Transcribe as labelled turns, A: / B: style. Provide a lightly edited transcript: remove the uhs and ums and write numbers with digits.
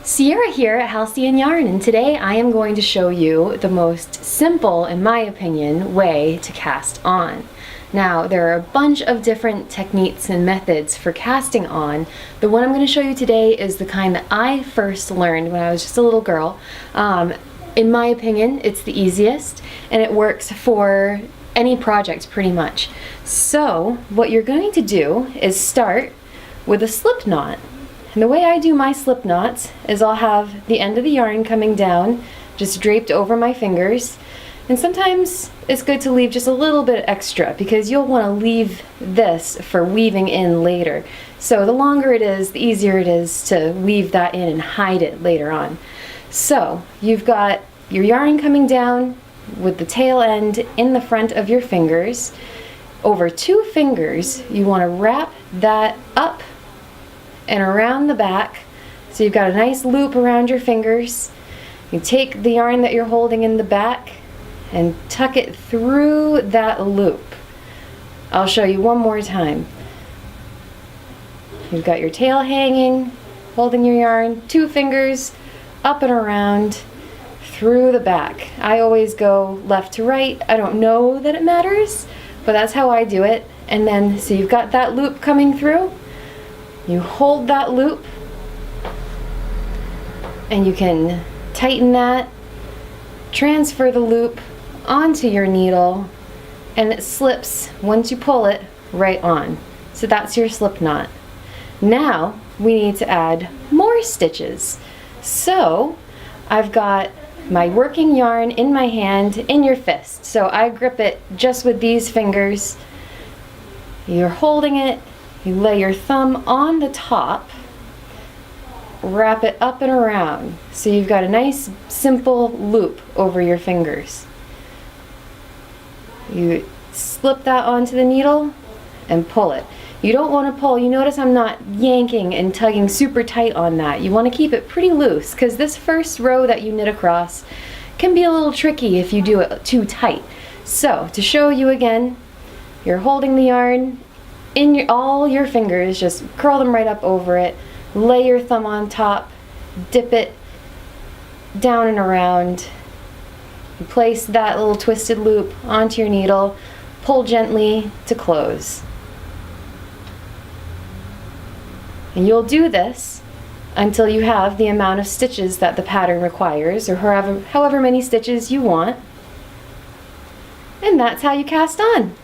A: Sierra here at Halcyon Yarn, and today I am going to show you the most simple, in my opinion, way to cast on. Now, there are a bunch of different techniques and methods for casting on. The one I'm going to show you today is the kind that I first learned when I was just a little girl. In my opinion, it's the easiest, and it works for any project pretty much. So, what you're going to do is start with a slip knot. And the way I do my slip knots is I'll have the end of the yarn coming down, just draped over my fingers. And sometimes it's good to leave just a little bit extra because you'll want to leave this for weaving in later. So the longer it is, the easier it is to weave that in and hide it later on. So you've got your yarn coming down with the tail end in the front of your fingers. Over 2 fingers, you want to wrap that up and around the back, so you've got a nice loop around your fingers. You take the yarn that you're holding in the back and tuck it through that loop. I'll show you one more time. You've got your tail hanging, holding your yarn, 2 fingers up and around through the back. I always go left to right. I don't know that it matters, but that's how I do it. And then, so you've got that loop coming through. You hold that loop and you can tighten that, transfer the loop onto your needle, and it slips once you pull it right on. So that's your slip knot. Now we need to add more stitches. So I've got my working yarn in my hand, in your fist. So I grip it just with these fingers. You're holding it. You lay your thumb on the top, wrap it up and around, so you've got a nice simple loop over your fingers. You slip that onto the needle and pull it. You don't want to pull, you notice I'm not yanking and tugging super tight on that. You want to keep it pretty loose because this first row that you knit across can be a little tricky if you do it too tight. So, to show you again, you're holding the yarn in all your fingers, just curl them right up over it, lay your thumb on top, dip it down and around, you place that little twisted loop onto your needle, pull gently to close. And you'll do this until you have the amount of stitches that the pattern requires, or however many stitches you want. And that's how you cast on.